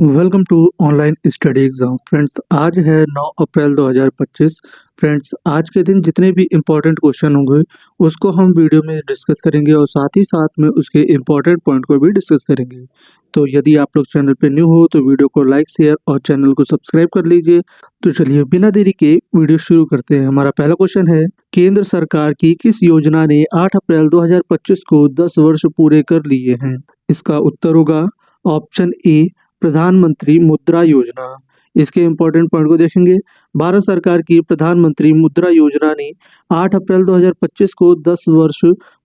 Welcome to online study exam friends. आज है 9 अप्रैल 2025। Friends, आज के दिन जितने भी इम्पोर्टेंट क्वेश्चन होंगे उसको हम वीडियो में डिस्कस करेंगे और साथ ही साथ में उसके इम्पोर्टेंट पॉइंट को भी डिस्कस करेंगे। तो यदि आप लोग चैनल पे न्यू हो तो वीडियो को लाइक शेयर और चैनल को सब्सक्राइब कर लीजिए। तो चलिए बिना देरी के वीडियो शुरू करते हैं। हमारा पहला क्वेश्चन है, केंद्र सरकार की किस योजना ने 8 अप्रैल 2025 को 10 वर्ष पूरे कर लिए हैं? इसका उत्तर होगा ऑप्शन ए, प्रधानमंत्री मुद्रा योजना। इसके इम्पोर्टेंट पॉइंट को देखेंगे। भारत सरकार की प्रधानमंत्री मुद्रा योजना ने 8 अप्रैल 2025 को 10 वर्ष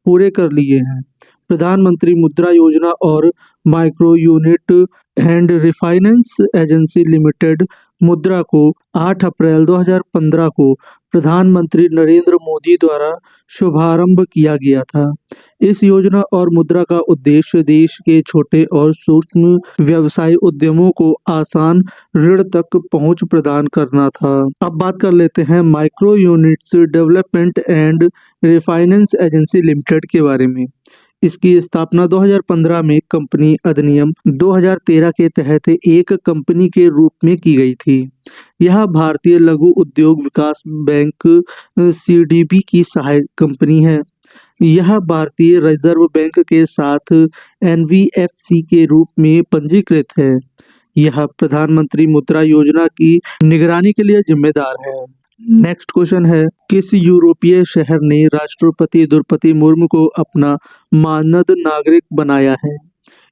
पूरे कर लिए हैं। प्रधानमंत्री मुद्रा योजना और micro unit and refinance agency limited मुद्रा को 8 अप्रैल 2015 को प्रधानमंत्री नरेंद्र मोदी द्वारा शुभारंभ किया गया था। इस योजना और मुद्रा का उद्देश्य देश के छोटे और सूक्ष्म व्यवसाय उद्यमों को आसान ऋण तक पहुंच प्रदान करना था। अब बात कर लेते हैं micro units development and refinance agency limited के बारे में। इसकी स्थापना 2015 में कंपनी अधिनियम 2013 के तहत एक कंपनी के रूप में की गई थी। यह भारतीय लघु उद्योग विकास बैंक सीडीबी की सहायक कंपनी है। यह भारतीय रिजर्व बैंक के साथ एनबीएफसी के रूप में पंजीकृत है। यह प्रधानमंत्री मुद्रा योजना की निगरानी के लिए जिम्मेदार है। नेक्स्ट क्वेश्चन है, किस यूरोपीय शहर ने राष्ट्रपति द्रौपदी मुर्मू को अपना मानद नागरिक बनाया है?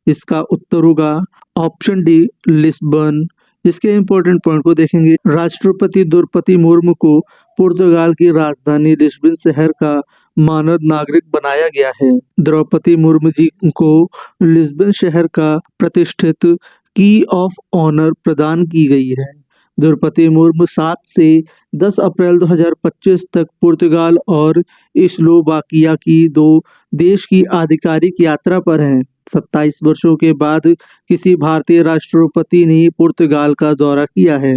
इसका उत्तर होगा ऑप्शन डी, लिस्बन। इसके इम्पोर्टेंट पॉइंट को देखेंगे। राष्ट्रपति द्रौपदी मुर्मू को पुर्तगाल की राजधानी लिस्बन शहर का मानद नागरिक बनाया गया है। द्रौपदी मुर्मू जी को लिस्बन शहर का प्रतिष्ठित की ऑफ ऑनर प्रदान की गई है। द्रौपदी मुर्मू 7 से 10 अप्रैल 2025 तक पुर्तगाल और स्लोवाकिया की दो देश की आधिकारिक यात्रा पर हैं। 27 वर्षों के बाद किसी भारतीय राष्ट्रपति ने पुर्तगाल का दौरा किया है।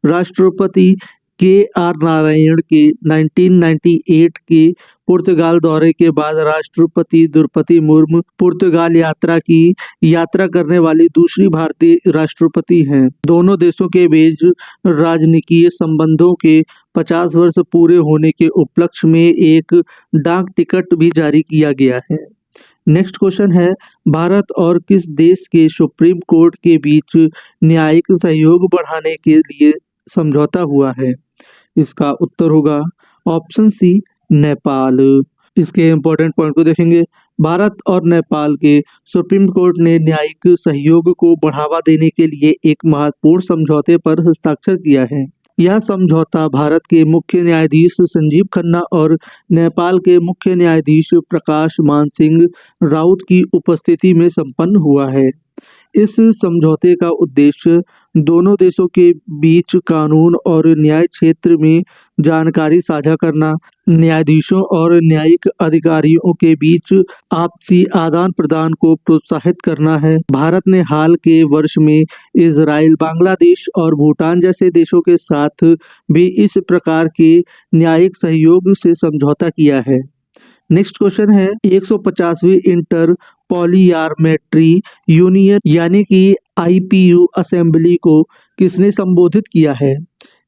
राष्ट्रपति के आर नारायण के 1998 के पुर्तगाल दौरे के बाद राष्ट्रपति द्रौपदी मुर्मू पुर्तगाल यात्रा करने वाली दूसरी भारतीय राष्ट्रपति हैं। दोनों देशों के बीच राजनीतिक संबंधों के 50 वर्ष पूरे होने के उपलक्ष्य में एक डाक टिकट भी जारी किया गया है। नेक्स्ट क्वेश्चन है, भारत और किस देश के सुप्रीम कोर्ट के बीच न्यायिक सहयोग बढ़ाने के लिए समझौता हुआ है? इसका उत्तर होगा ऑप्शन सी, नेपाल। इसके इम्पोर्टेंट पॉइंट को देखेंगे। भारत और नेपाल के सुप्रीम कोर्ट ने न्यायिक सहयोग को बढ़ावा देने के लिए एक महत्वपूर्ण समझौते पर हस्ताक्षर किया है। यह समझौता भारत के मुख्य न्यायाधीश संजीव खन्ना और नेपाल के मुख्य न्यायाधीश प्रकाश मान सिंह राउत की उपस्थिति में संपन्न हुआ है। इस समझौते का उद्देश्य दोनों देशों के बीच कानून और न्याय क्षेत्र में जानकारी साझा करना, न्यायाधीशों और न्यायिक अधिकारियों के बीच आपसी आदान प्रदान को प्रोत्साहित करना है। भारत ने हाल के वर्ष में इजराइल, बांग्लादेश और भूटान जैसे देशों के साथ भी इस प्रकार के न्यायिक सहयोग से समझौता किया है। नेक्स्ट क्वेश्चन है, 150वीं इंटर पॉलीआर्मेट्री यूनियन यानी कि आईपीयू असेंबली को किसने संबोधित किया है?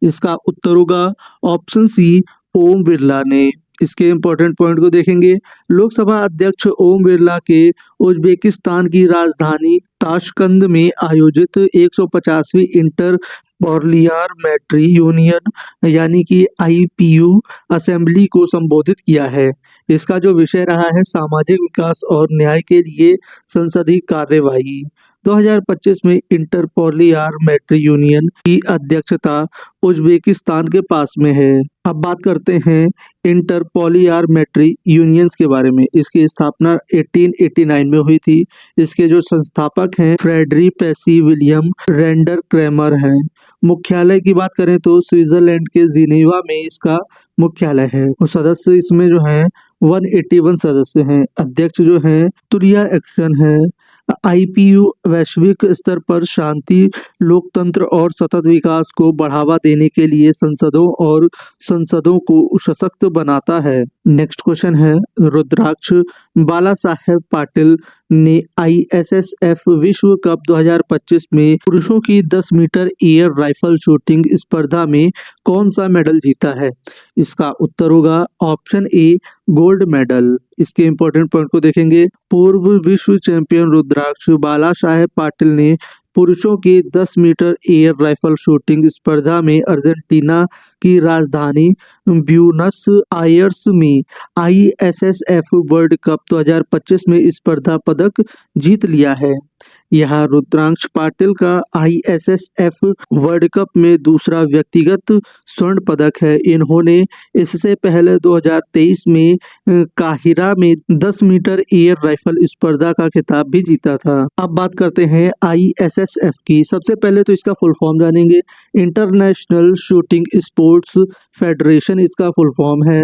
इसका उत्तर होगा ऑप्शन सी, ओम बिरला ने। इसके इम्पोर्टेंट पॉइंट को देखेंगे। लोकसभा अध्यक्ष ओम बिरला के उज्बेकिस्तान की राजधानी ताशकंद में आयोजित 150वीं इंटर पार्लियामेंट्री यूनियन यानी कि आईपीयू असेंबली को संबोधित किया है। इसका जो विषय रहा है सामाजिक विकास और न्याय के लिए संसदीय कार्यवाही। 2025 में इंटर पार्लियामेंट्री यूनियन की अध्यक्षता उज्बेकिस्तान के पास में है। अब बात करते हैं इंटर पार्लियामेंट्री यूनियंस के बारे में। इसकी स्थापना 1889 में हुई थी। इसके जो संस्थापक हैं फ्रेडरिक पेसी विलियम रेंडर क्रेमर हैं। मुख्यालय की बात करें तो स्विट्जरलैंड के जिनेवा में इसका मुख्यालय है। और सदस्य इसमें जो हैं 181 सदस्य हैं। अध्यक्ष जो हैं तुरिया एक्शन है। आईपीयू वैश्विक स्तर पर शांति, लोकतंत्र और सतत विकास को बढ़ावा देने के लिए संसदों और संसदों को सशक्त बनाता है। नेक्स्ट क्वेश्चन है, रुद्राक्ष बाला साहेब पाटिल ने आईएसएसएफ विश्व कप 2025 में पुरुषों की 10 मीटर एयर राइफल शूटिंग स्पर्धा में कौन सा मेडल जीता है? इसका उत्तर होगा ऑप्शन ए गोल्ड मेडल। इसके इंपॉर्टेंट पॉइंट को देखेंगे। पूर्व विश्व चैंपियन रुद्राक्ष बाला साहेब पाटिल ने पुरुषों की 10 मीटर एयर राइफल शूटिंग स्पर्धा में अर्जेंटीना की राजधानी ब्यूनस आयर्स में आईएसएसएफ वर्ल्ड कप 2025 में स्पर्धा पदक जीत लिया है। यह रुद्रांश पाटिल का आईएसएसएफ वर्ल्ड कप में दूसरा व्यक्तिगत स्वर्ण पदक है। इन्होंने इससे पहले 2023 में काहिरा में 10 मीटर एयर राइफल स्पर्धा का खिताब भी जीता था। अब बात करते हैं आईएसएसएफ की। सबसे पहले तो इसका फुल फॉर्म जानेंगे। इंटरनेशनल शूटिंग स्पोर्ट्स फेडरेशन इसका फुल फॉर्म है।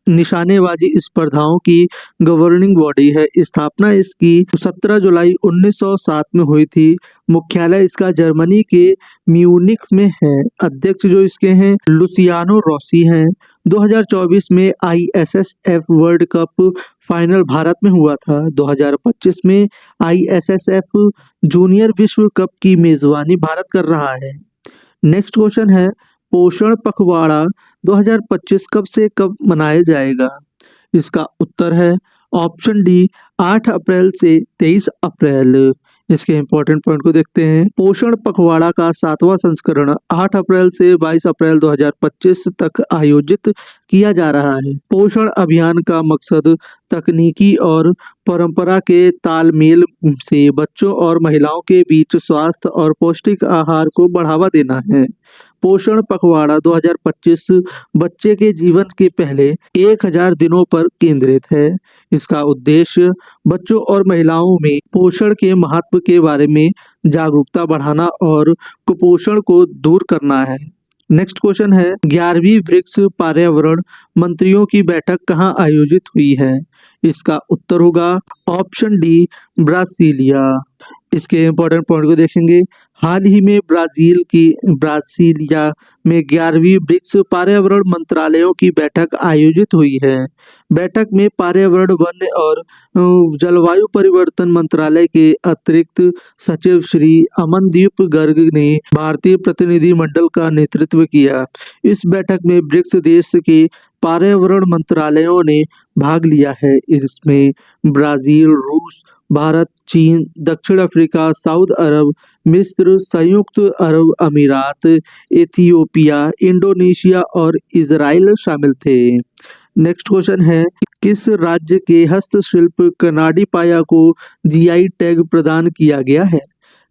निशानेबाजी स्पर्धाओं की गवर्निंग बॉडी है। स्थापना इसकी 17 जुलाई 1907 में हुई थी। मुख्यालय इसका जर्मनी के म्यूनिख में है। अध्यक्ष जो इसके हैं लुसियानो रॉसी हैं। 2024 में ISSF world cup final Bharat में हुआ था। 2025 में आईएसएसएफ जूनियर विश्व कप की मेजबानी भारत कर रहा है। नेक्स्ट क्वेश्चन है, पोषण पखवाड़ा 2025 कब से कब मनाया जाएगा? इसका उत्तर है ऑप्शन डी 8 अप्रैल से 23 अप्रैल। इसके इंपॉर्टेंट पॉइंट को देखते हैं। पोषण पखवाड़ा का 7वां संस्करण 8 अप्रैल से 22 अप्रैल 2025 तक आयोजित किया जा रहा है। पोषण अभियान का मकसद तकनीकी और परंपरा के तालमेल से बच्चों और महिलाओं के बीच स्वास्थ्य और पौष्टिक आहार को बढ़ावा देना है। पोषण पखवाड़ा 2025 बच्चे के जीवन के पहले 1000 दिनों पर केंद्रित है। इसका उद्देश्य बच्चों और महिलाओं में पोषण के महत्व के बारे में जागरूकता बढ़ाना और कुपोषण को दूर करना है। नेक्स्ट क्वेश्चन है, 11वीं ब्रिक्स पर्यावरण मंत्रियों की बैठक कहाँ आयोजित हुई है? इसका उत्तर होगा ऑप्शन डी ब्रासीलिया। इसके इंपॉर्टेंट पॉइंट को देखेंगे। हाल ही में ब्रासीलिया में 11वीं ब्रिक्स पर्यावरण मंत्रालयों की बैठक आयोजित हुई है। बैठक में पर्यावरण, वन और जलवायु परिवर्तन मंत्रालय के अतिरिक्त सचिव श्री अमनदीप गर्ग ने भारतीय प्रतिनिधिमंडल का नेतृत्व किया। इस बैठक में ब्रिक्स देश के पर्यावरण मंत्रालयों ने भाग लिया है। इसमें ब्राजील, रूस, भारत, चीन, दक्षिण अफ्रीका, सऊदी अरब, मिस्र, संयुक्त अरब अमीरात, इथियोपिया, इंडोनेशिया और इजराइल शामिल थे। नेक्स्ट क्वेश्चन है, किस राज्य के हस्तशिल्प कनाडी पाया को जीआई टैग प्रदान किया गया है?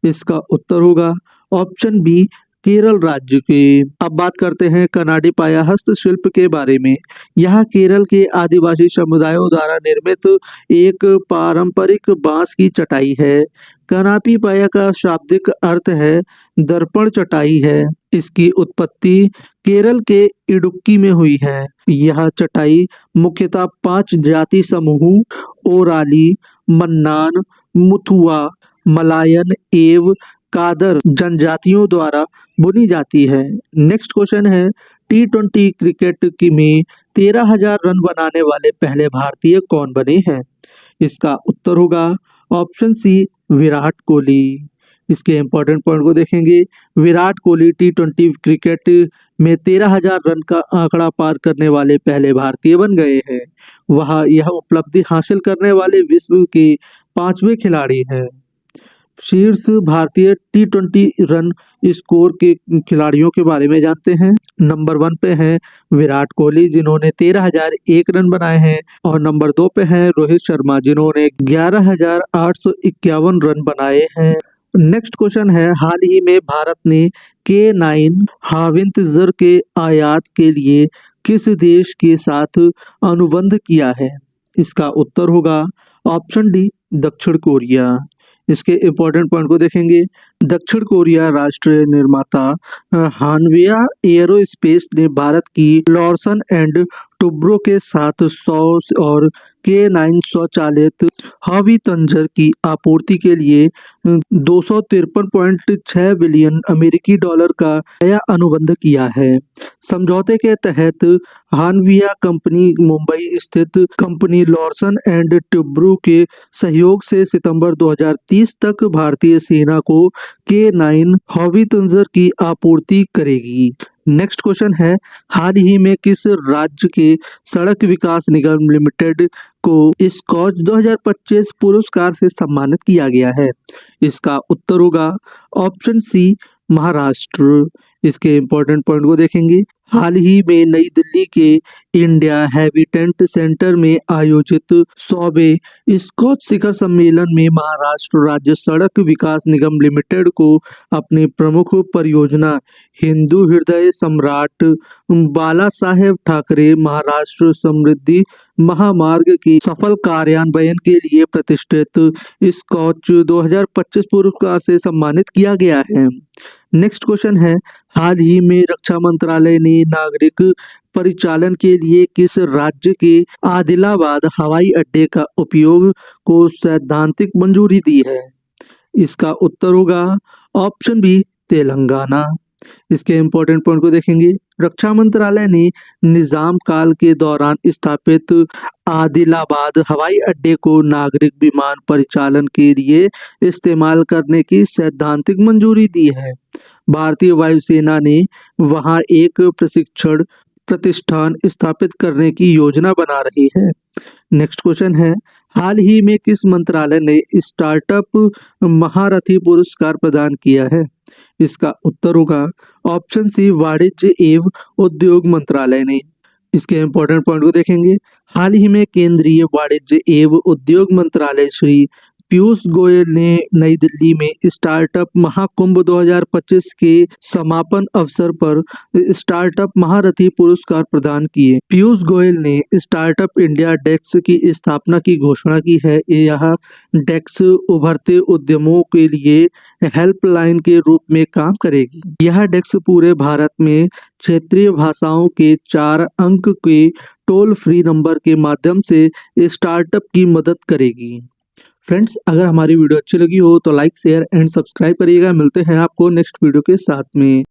इसका उत्तर होगा ऑप्शन बी केरल राज्य के। अब बात करते हैं कनाडी पाया हस्तशिल्प के बारे में। यह केरल के आदिवासी समुदायों द्वारा निर्मित एक पारंपरिक बांस की चटाई है। कनापी पाया का शाब्दिक अर्थ है दर्पण चटाई है। इसकी उत्पत्ति केरल के इडुक्की में हुई है। यह चटाई मुख्यतः 5 जाति समूह ओराली, मन्नान, मुथुआ, मलायन एवं कादर जनजातियों द्वारा बुनी जाती है। नेक्स्ट क्वेश्चन है, T20 क्रिकेट की में 13,000 रन बनाने वाले पहले भारतीय कौन बने हैं? इसका उत्तर होगा ऑप्शन सी विराट कोहली। इसके इंपॉर्टेंट पॉइंट को देखेंगे। विराट कोहली T20 क्रिकेट में 13,000 रन का आंकड़ा पार करने वाले पहले भारतीय बन गए हैं। वह यह उपलब्धि हासिल करने वाले विश्व के 5वें खिलाड़ी हैं। शीर्ष भारतीय T20 रन स्कोर के खिलाड़ियों के बारे में जानते हैं। नंबर 1 पे हैं विराट कोहली जिन्होंने 13,001 रन बनाए हैं और नंबर 2 पे हैं रोहित शर्मा जिन्होंने 11,851 रन बनाए हैं। नेक्स्ट क्वेश्चन है, हाल ही में भारत ने K9 हावित्ज़र के आयात के लिए किस देश के साथ अनुबंध किया है? इसका उत्तर होगा ऑप्शन डी दक्षिण कोरिया। इसके इंपॉर्टेंट पॉइंट को देखेंगे। दक्षिण कोरिया राष्ट्रीय निर्माता हानविया एयरोस्पेस ने भारत की लॉर्सन एंड टुब्रो के साथ 100 और K9 स्वचालित हवाई तंजर की आपूर्ति के लिए 253.6 बिलियन अमेरिकी डॉलर का नया अनुबंध किया है। समझौते के तहत हानविया कंपनी मुंबई स्थित कंपनी लॉर्सन एंड टुब्रो के सहयोग से सितंबर 2030 तक भारतीय सेना को K9 हवाई तंजर की आपूर्ति करेगी। नेक्स्ट क्वेश्चन है, हाल ही में किस राज्य के सड़क विकास निगम लिमिटेड को स्कॉच 2025 पुरस्कार से सम्मानित किया गया है? इसका उत्तर होगा ऑप्शन सी, महाराष्ट्र। इसके इंपॉर्टेंट पॉइंट को देखेंगे। हाल ही में नई दिल्ली के इंडिया हैबिटेट सेंटर में आयोजित 100वें स्कॉच शिखर सम्मेलन में महाराष्ट्र राज्य सड़क विकास निगम लिमिटेड को अपनी प्रमुख परियोजना हिंदू हृदय सम्राट बाला साहेब ठाकरे महाराष्ट्र समृद्धि महामार्ग की सफल कार्यान्वयन के लिए प्रतिष्ठित स्कॉच 2025 पुरस्कार से सम्मानित किया गया है। नेक्स्ट क्वेश्चन है, हाल ही में रक्षा मंत्रालय ने नागरिक परिचालन के लिए किस राज्य के आदिलाबाद हवाई अड्डे का उपयोग को सैद्धांतिक मंजूरी दी है? इसका उत्तर होगा ऑप्शन बी, तेलंगाना। इसके इंपॉर्टेंट पॉइंट को देखेंगे। रक्षा मंत्रालय ने निजाम काल के दौरान स्थापित आदिलाबाद हवाई अड्डे को नागरिक विमान परिचालन के लिए इस्तेमाल करने की सैद्धांतिक मंजूरी दी है। भारतीय वायुसेना ने वहां एक प्रशिक्षण प्रतिष्ठान स्थापित करने की योजना बना रही है। नेक्स्ट क्वेश्चन है, हाल ही में किस मंत्रालय ने स्टार्टअप महारथी पुरस्कार प्रदान किया है? इसका उत्तर होगा ऑप्शन सी, वाणिज्य एवं उद्योग मंत्रालय ने। इसके इंपॉर्टेंट पॉइंट को देखेंगे। हाल ही में केंद्रीय वाणिज्य एवं उद्योग मंत्रालय श्री पीयूष गोयल ने नई दिल्ली में स्टार्टअप महाकुंभ 2025 के समापन अवसर पर स्टार्टअप महारथी पुरस्कार प्रदान किए। पीयूष गोयल ने स्टार्टअप इंडिया डेस्क की स्थापना की घोषणा की है। यह डेस्क उभरते उद्यमों के लिए हेल्पलाइन के रूप में काम करेगी। यह डेस्क पूरे भारत में क्षेत्रीय भाषाओं के 4 अंक के टोल फ्री नंबर के माध्यम से स्टार्टअप की मदद करेगी। फ्रेंड्स, अगर हमारी वीडियो अच्छी लगी हो तो लाइक शेयर एंड सब्सक्राइब करिएगा। मिलते हैं आपको नेक्स्ट वीडियो के साथ में।